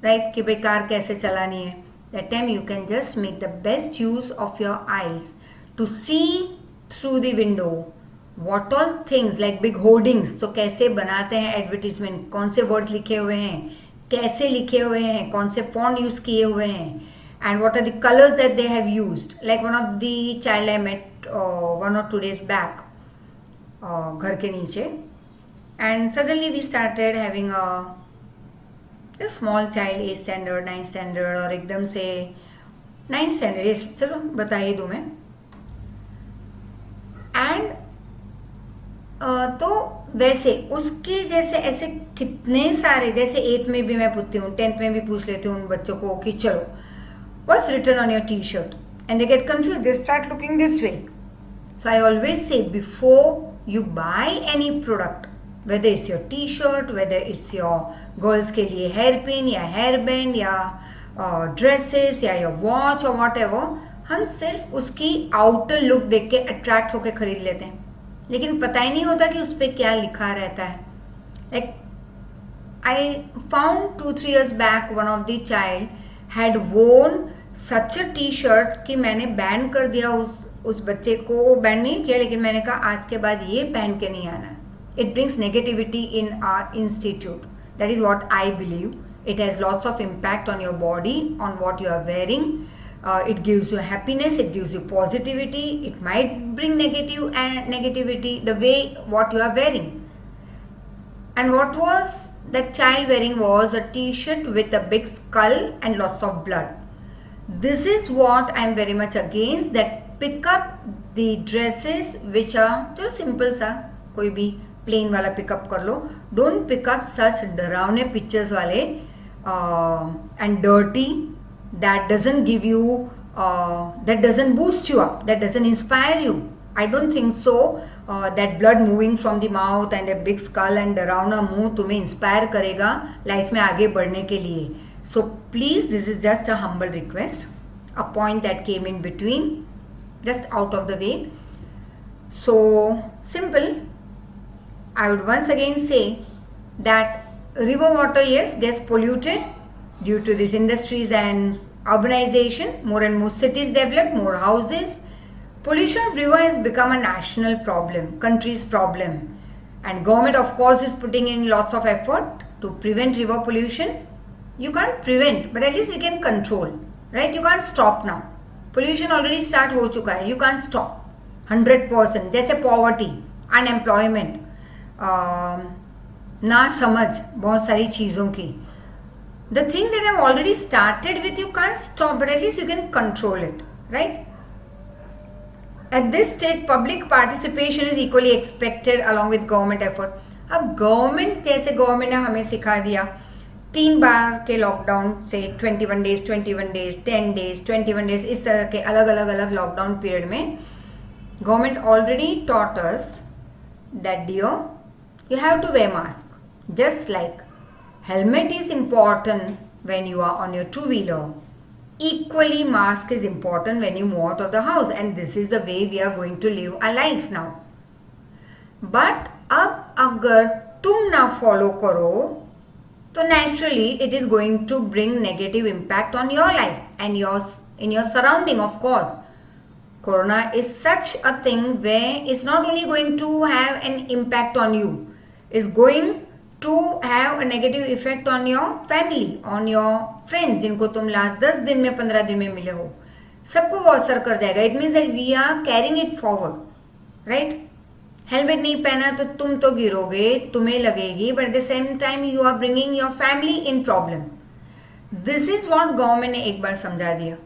राइट, कि भाई कार कैसे चलानी है. That time you can just make the best use of your eyes to see through the window what all things like big hoardings. तो कैसे बनाते हैं एडवर्टीजमेंट, कौन से वर्ड्स लिखे हुए हैं, कैसे लिखे हुए हैं, कौन से फॉन्ट यूज किए हुए हैं, and what are the colors that they have used. Like one of the child I met 1 or 2 days back, घर के नीचे, and suddenly we started having a small child, 8th standard, 9th standard, और एकदम से 9th standard, yes, चलो बता ही दूँ मैं. एंड तो वैसे उसके जैसे ऐसे कितने सारे, जैसे 8th में भी मैं पूछती हूँ, 10th में भी पूछ लेती हूँ उन बच्चों को कि चलो what's written on your t-shirt, and they get confused, they start looking this way. So I always say before you buy any product, whether it's your t-shirt, whether it's your girls के लिए hair pin या hair band या dresses या your watch or whatever, हम सिर्फ उसकी outer look देख के attract होके खरीद लेते हैं, लेकिन पता ही नहीं होता कि उस पर क्या लिखा रहता है. Like I found 2-3 years back one of the child had worn such a t-shirt कि मैंने बैन कर दिया उस बच्चे को, बैन नहीं किया, लेकिन मैंने कहा आज के बाद ये पहन के नहीं आना. It brings negativity in our institute. That is what I believe. It has lots of impact on your body, on what you are wearing. It gives you happiness, it gives you positivity. It might bring negativity the way what you are wearing. And what was that child wearing was a t-shirt with a big skull and lots of blood. This is what I am very much against, that pick up the dresses which are जो simple सा, कोई भी plane वाला pickup कर लो. Don't pickup सच डरावने pictures वाले and dirty, that doesn't give you, that doesn't boost you up, that doesn't inspire you. I don't think so that blood moving from the mouth and a big skull and डरावना मुंह तुम्हें inspire करेगा life में आगे बढ़ने के लिए. So please, this is just a humble request, a point that came in between, just out of the way. So simple. I would once again say that river water, yes, gets polluted due to these industries and urbanization. More and more cities develop, more houses. Pollution of river has become a national problem, country's problem. And government of course is putting in lots of effort to prevent river pollution. You can't prevent, but at least we can control, right? You can't stop now. Pollution already start हो चुका है, you can't stop 100%. जैसे poverty, unemployment, ना समझ बहुत सारी चीज़ों की. The thing that I've already started with, you can't stop, but at least you can control it, right? At this stage, public participation is equally expected along with government effort. अब government, जैसे government ने हमें सिखा दिया 3 बार के lockdown से 21 days, 10 days, 21 days, इस तरह के अलग लॉकडाउन पीरियड में government already taught us that dear, you have to wear mask. Just like helmet is important when you are on your two-wheeler, equally mask is important when you move out of the house, and this is the way we are going to live our life now. But अब अगर तुम ना follow करो तो naturally it is going to bring negative impact on your life and in your surrounding, of course. Corona is such a thing where it's not only going to have an impact on you, it's going to have a negative effect on your family, on your friends जिनको तुम last 10 दिन में 15 दिन में मिले हो. सबको वो असर कर जाएगा. It means that we are carrying it forward, right. Helmet नहीं पहना तो तुम तो गिरोगे, तुम्हें लगेगी, but at the same time you are bringing your family in problem. This is what government ने एक बार समझा दिया.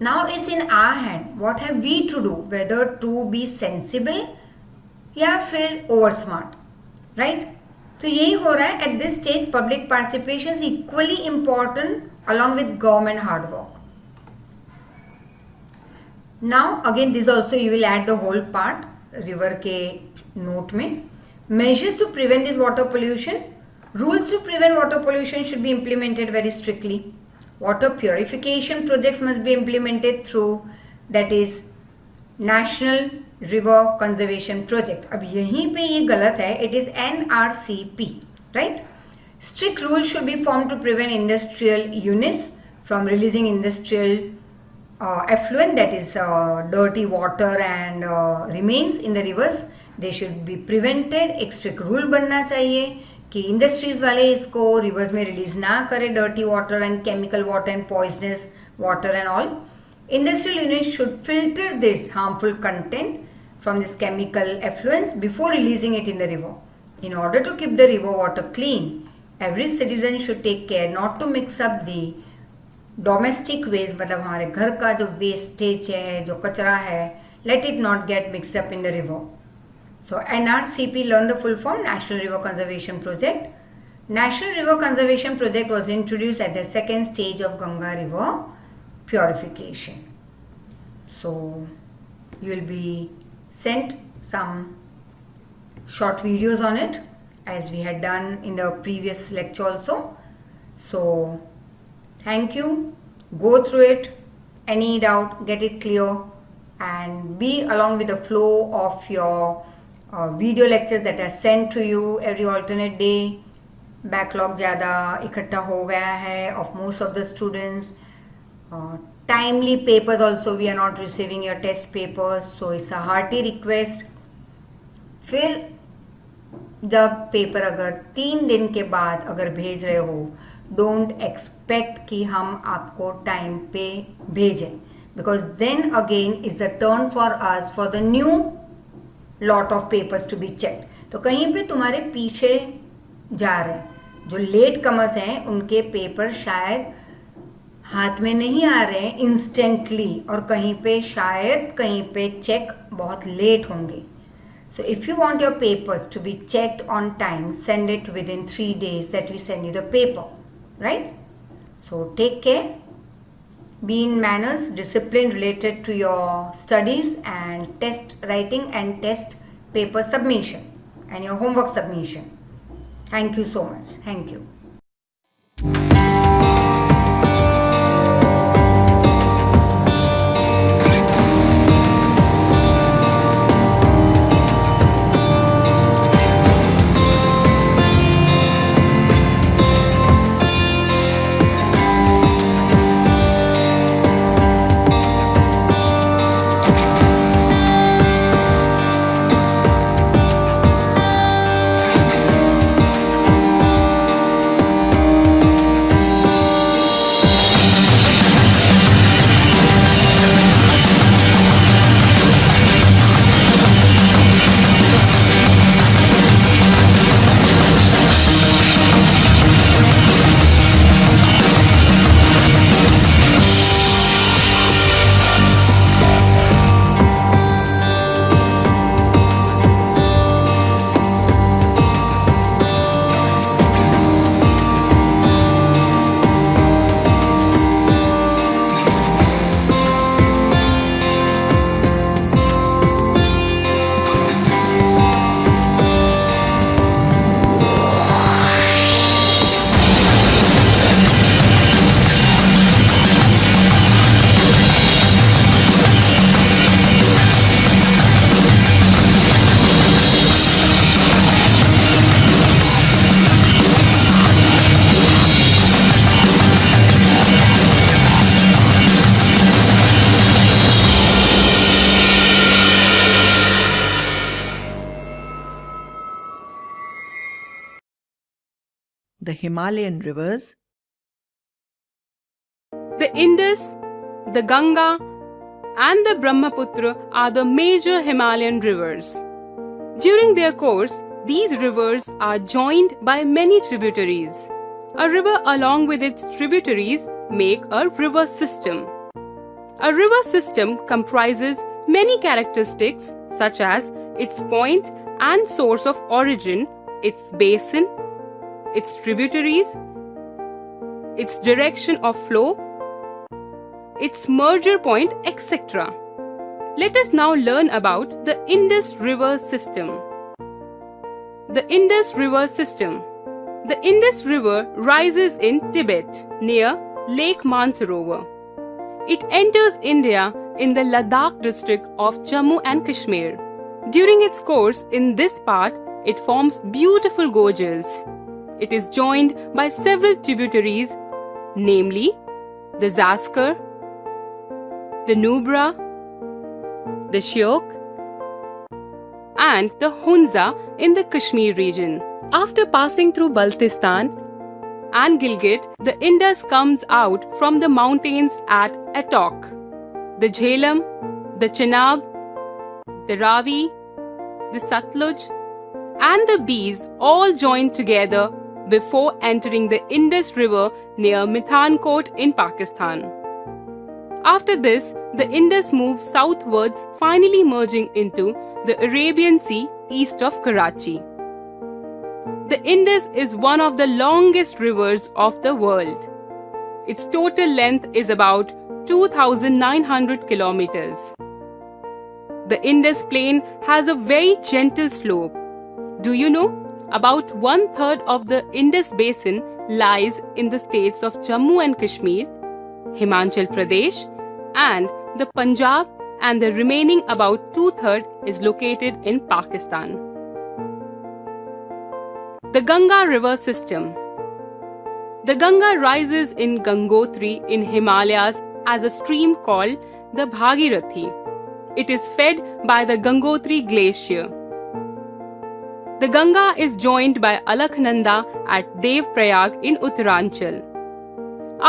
Now it's in our hand, what have we to do, whether to be sensible या फिर ओवर स्मार्ट, राइट. तो यही हो रहा है at this stage. Public participation is equally important along with government hard work. Now again this also you will add the whole part river के note में. Measures to prevent this water pollution. Rules to prevent water pollution should be implemented very strictly. Water purification projects must be implemented through, that is, National River Conservation Project. अब यहीं पे ये गलत है. It is NRCP, right? Strict rules should be formed to prevent industrial units from releasing industrial effluent, that is dirty water and remains in the rivers. They should be prevented. एक strict rule बनना चाहिए कि industries वाले इसको reverse में release ना करें, dirty water and chemical water and poisonous water and all. Industrial unit should filter this harmful content from this chemical effluents before releasing it in the river. In order to keep the river water clean, every citizen should take care not to mix up the domestic waste, मतलब हमारे घर का जो wastage है, जो कचरा है, let it not get mixed up in the river. So NRCP, learn the full form, National River Conservation Project. National River Conservation Project was introduced at the second stage of Ganga River purification. So you will be sent some short videos on it, as we had done in the previous lecture also. So thank you. Go through it. Any doubt, get it clear, and be along with the flow of your video lectures that are sent to you every alternate day. Backlog ज़्यादा इकट्ठा हो गया है of most of the students. Timely papers also, we are not receiving your test papers, so it's a hearty request. फिर जब paper अगर 3 दिन के बाद अगर भेज रहे हो, डोंट एक्सपेक्ट कि हम आपको टाइम पे भेजें, because then again is the turn for us for the new lot of papers to be checked. तो कहीं पे तुम्हारे पीछे जा रहे हैं, जो लेट कमर्स हैं उनके पेपर शायद हाथ में नहीं आ रहे हैं इंस्टेंटली, और कहीं पे शायद कहीं पे चेक बहुत लेट होंगे. So if you want your papers to be checked on time, send it within 3 days that we send you the paper, right? So take care, be in manners, discipline related to your studies and test writing and test paper submission and your homework submission. Thank you so much. Thank you. The Himalayan rivers, the Indus, the Ganga, and the Brahmaputra are the major Himalayan rivers. During their course, these rivers are joined by many tributaries. A river along with its tributaries make a river system. A river system comprises many characteristics such as its point and source of origin, its basin, its tributaries, its direction of flow, its merger point, etc. Let us now learn about the Indus River System. The Indus River System. The Indus River rises in Tibet near Lake Mansarovar. It enters India in the Ladakh district of Jammu and Kashmir. During its course in this part, it forms beautiful gorges. It is joined by several tributaries, namely the Zaskar, the Nubra, the Shyok, and the Hunza in the Kashmir region. After passing through Baltistan and Gilgit, the Indus comes out from the mountains at Attock. The Jhelum, the Chenab, the Ravi, the Satluj, and the Beas all join together before entering the Indus River near Mithankot in Pakistan. After this, the Indus moves southwards, finally merging into the Arabian Sea east of Karachi. The Indus is one of the longest rivers of the world. Its total length is about 2,900 kilometers. The Indus plain has a very gentle slope. Do you know? About 1/3 of the Indus basin lies in the states of Jammu and Kashmir, Himachal Pradesh, and the Punjab, and the remaining about 2/3 is located in Pakistan. The Ganga River System. The Ganga rises in Gangotri in Himalayas as a stream called the Bhagirathi. It is fed by the Gangotri Glacier. The Ganga is joined by Alaknanda at Devprayag in Uttaranchal.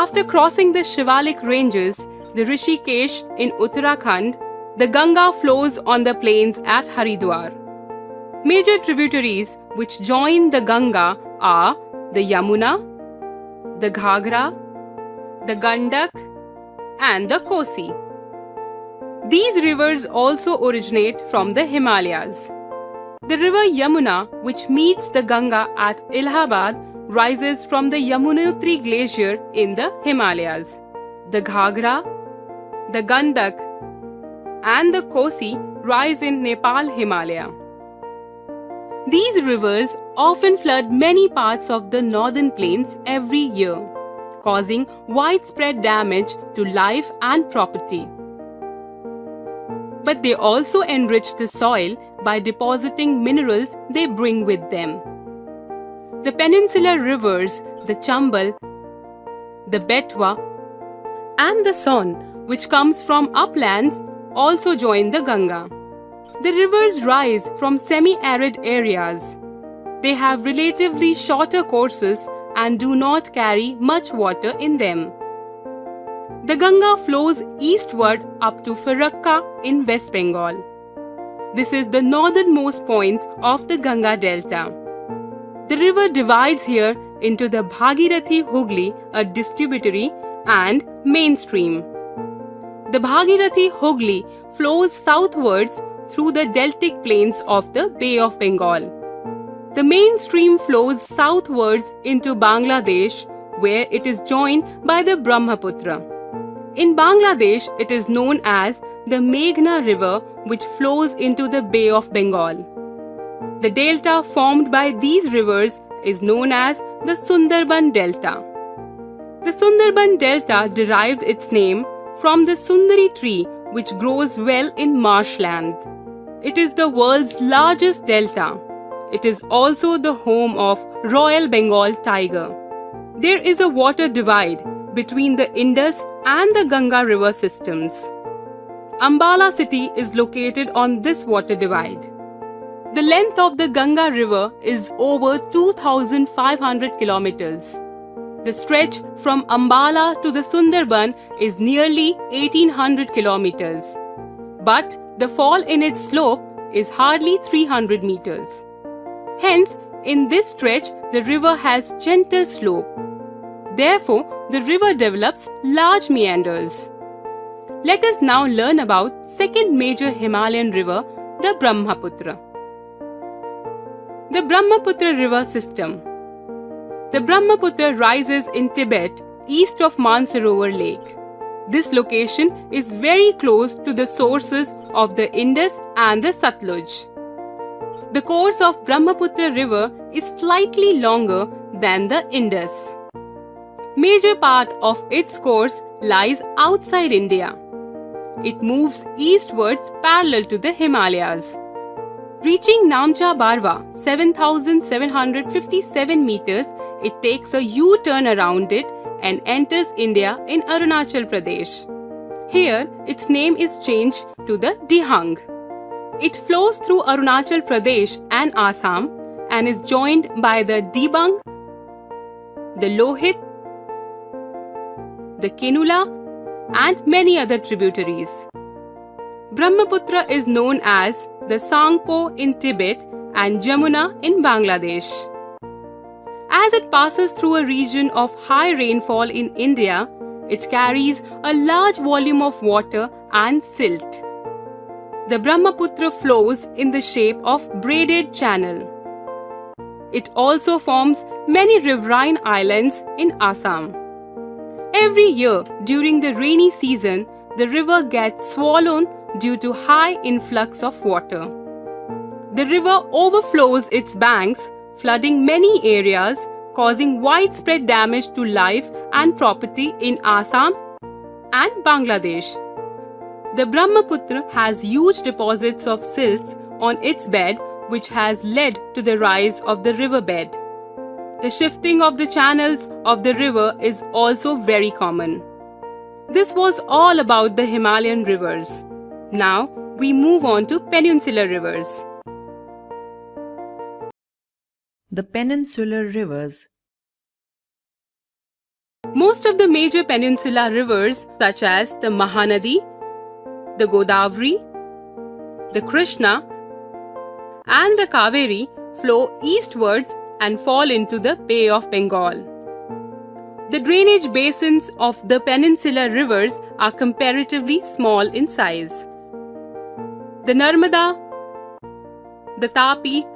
After crossing the Shivalik ranges, the Rishikesh in Uttarakhand, the Ganga flows on the plains at Haridwar. Major tributaries which join the Ganga are the Yamuna, the Ghagra, the Gandak, and the Kosi. These rivers also originate from the Himalayas. The river Yamuna, which meets the Ganga at Allahabad, rises from the Yamunotri Glacier in the Himalayas. The Ghagra, the Gandak, and the Kosi rise in Nepal Himalaya. These rivers often flood many parts of the northern plains every year, causing widespread damage to life and property. But they also enrich the soil by depositing minerals they bring with them. The peninsular rivers, the Chambal, the Betwa, and the Son, which comes from uplands, also join the Ganga. The rivers rise from semi-arid areas. They have relatively shorter courses and do not carry much water in them. The Ganga flows eastward up to Farakka in West Bengal. This is the northernmost point of the Ganga Delta. The river divides here into the Bhagirathi Hooghly, a distributary, and mainstream. The Bhagirathi Hooghly flows southwards through the deltic plains of the Bay of Bengal. The mainstream flows southwards into Bangladesh, where it is joined by the Brahmaputra. In Bangladesh, it is known as the Meghna River, which flows into the Bay of Bengal. The delta formed by these rivers is known as the Sundarban Delta. The Sundarban Delta derived its name from the Sundari tree, which grows well in marshland. It is the world's largest delta. It is also the home of Royal Bengal tiger. There is a water divide between the Indus and the Ganga river systems. Ambala city is located on this water divide. The length of the Ganga river is over 2,500 kilometers. The stretch from Ambala to the Sundarban is nearly 1800 kilometers. But the fall in its slope is hardly 300 meters. Hence, in this stretch, the river has gentle slope. Therefore, the river develops large meanders. Let us now learn about second major Himalayan river, the Brahmaputra. The Brahmaputra river system. The Brahmaputra rises in Tibet, east of Mansarovar Lake. This location is very close to the sources of the Indus and the Satluj. The course of Brahmaputra river is slightly longer than the Indus. Major part of its course lies outside India. It moves eastwards parallel to the Himalayas. Reaching Namcha Barwa, 7,757 meters, it takes a U-turn around it and enters India in Arunachal Pradesh. Here, its name is changed to the Dihang. It flows through Arunachal Pradesh and Assam and is joined by the Dibang, the Lohit, the Kenula, and many other tributaries. Brahmaputra is known as the Sangpo in Tibet and Jamuna in Bangladesh. As it passes through a region of high rainfall in India, it carries a large volume of water and silt. The Brahmaputra flows in the shape of braided channel. It also forms many riverine islands in Assam. Every year during the rainy season, the river gets swollen due to high influx of water. The river overflows its banks, flooding many areas, causing widespread damage to life and property in Assam and Bangladesh. The Brahmaputra has huge deposits of silts on its bed, which has led to the rise of the riverbed. The shifting of the channels of the river is also very common. This was all about the Himalayan rivers. Now we move on to peninsular rivers. The peninsular rivers. Most of the major peninsular rivers such as the Mahanadi, the Godavari, the Krishna and the Kaveri flow eastwards and fall into the Bay of Bengal. The drainage basins of the peninsular rivers are comparatively small in size. The Narmada, the Tapi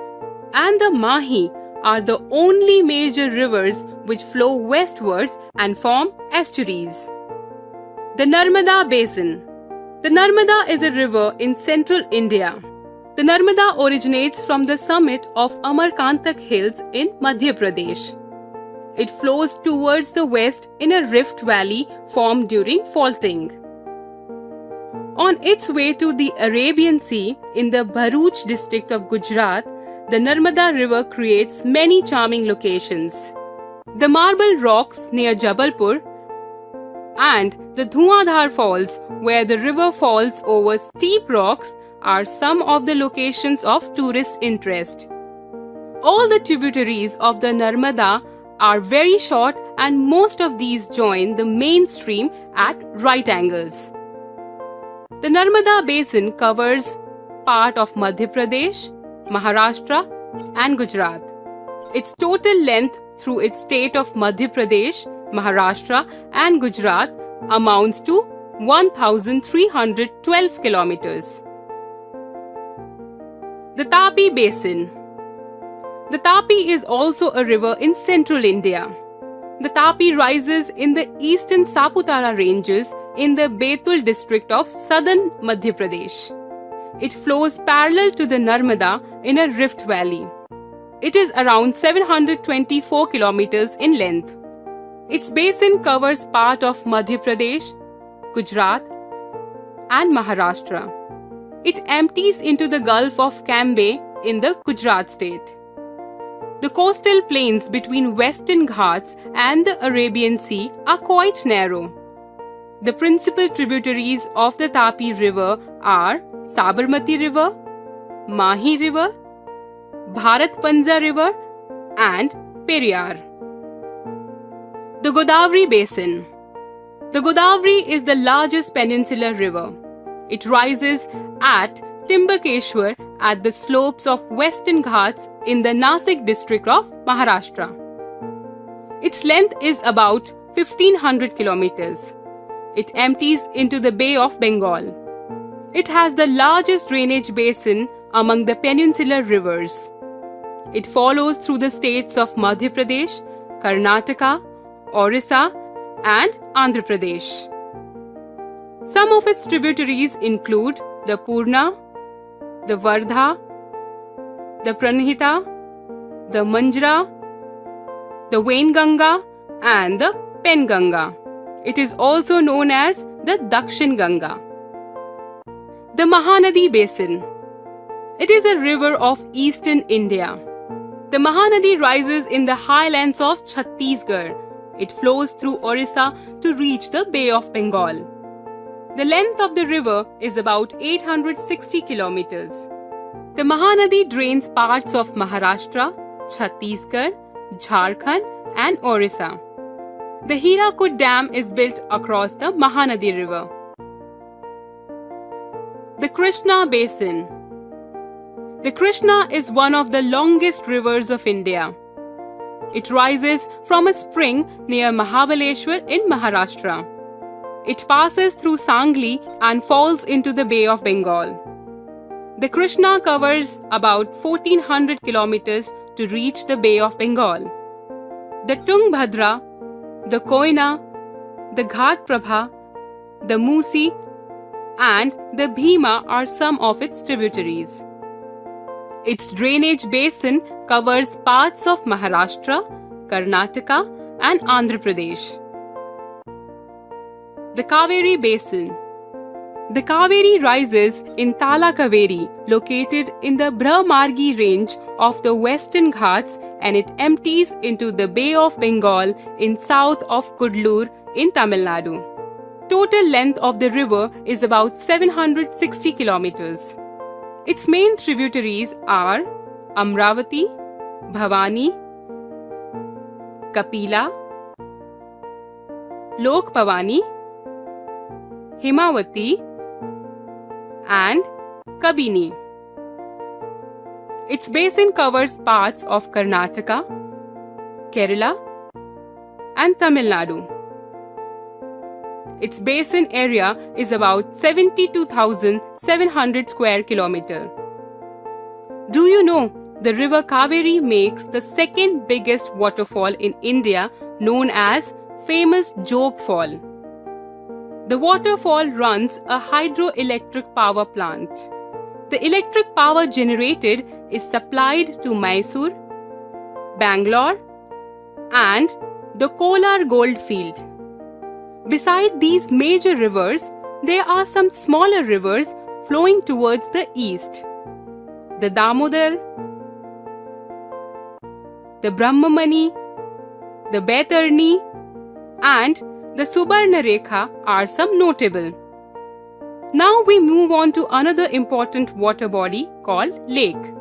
and the Mahi are the only major rivers which flow westwards and form estuaries. The Narmada Basin. The Narmada is a river in central India. The Narmada originates from the summit of Amarkantak Hills in Madhya Pradesh. It flows towards the west in a rift valley formed during faulting. On its way to the Arabian Sea in the Bharuch district of Gujarat, the Narmada River creates many charming locations. The Marble Rocks near Jabalpur and the Dhuandhar Falls, where the river falls over steep rocks, are some of the locations of tourist interest. All the tributaries of the Narmada are very short and most of these join the main stream at right angles. The Narmada Basin covers part of Madhya Pradesh, Maharashtra and Gujarat. Its total length through its state of Madhya Pradesh, Maharashtra and Gujarat amounts to 1,312 kilometers. The Tapi Basin. The Tapi is also a river in central India. The Tapi rises in the eastern Saputara ranges in the Betul district of southern Madhya Pradesh. It flows parallel to the Narmada in a rift valley. It is around 724 kilometers in length. Its basin covers part of Madhya Pradesh, Gujarat and Maharashtra. It empties into the Gulf of Cambay in the Gujarat state. The coastal plains between Western Ghats and the Arabian Sea are quite narrow. The principal tributaries of the Tapi River are Sabarmati River, Mahi River, Bharatpanza River and Periyar. The Godavari Basin. The Godavari is the largest peninsular river. It rises at Trimbakeshwar at the slopes of Western Ghats in the Nasik district of Maharashtra. Its length is about 1500 kilometers. It empties into the Bay of Bengal. It has the largest drainage basin among the peninsular rivers. It follows through the states of Madhya Pradesh, Karnataka, Orissa, and Andhra Pradesh. Some of its tributaries include the Purna, the Vardha, the Pranhita, the Manjra, the Wainganga, and the Penganga. It is also known as the Dakshin Ganga. The Mahanadi Basin. It is a river of eastern India. The Mahanadi rises in the highlands of Chhattisgarh. It flows through Orissa to reach the Bay of Bengal. The length of the river is about 860 kilometers. The Mahanadi drains parts of Maharashtra, Chhattisgarh, Jharkhand, and Orissa. The Hirakud Dam is built across the Mahanadi River. The Krishna Basin. The Krishna is one of the longest rivers of India. It rises from a spring near Mahabaleshwar in Maharashtra. It passes through Sangli and falls into the Bay of Bengal. The Krishna covers about 1400 kilometers to reach the Bay of Bengal. The Tungabhadra, the Koyna, the Ghat Prabha, the Musi, and the Bhima are some of its tributaries. Its drainage basin covers parts of Maharashtra, Karnataka, and Andhra Pradesh. The Kaveri Basin. The Kaveri rises in Talakaveri, located in the Brahmargi range of the Western Ghats, and it empties into the Bay of Bengal in south of Kudlur in Tamil Nadu. Total length of the river is about 760 kilometers. Its main tributaries are Amravati, Bhavani, Kapila, Lok Bhavani, Himawati, and Kabini. Its basin covers parts of Karnataka, Kerala, and Tamil Nadu. Its basin area is about 72,700 square kilometers. Do you know the river Kaveri makes the second biggest waterfall in India, known as famous Jog Fall? The waterfall runs a hydroelectric power plant. The electric power generated is supplied to Mysore, Bangalore, and the Kolar Goldfield. Beside these major rivers, there are some smaller rivers flowing towards the east. The Damodar, the Brahmamani, the Baitarni, and the Subarnarekha are some notable. Now we move on to another important water body called lake.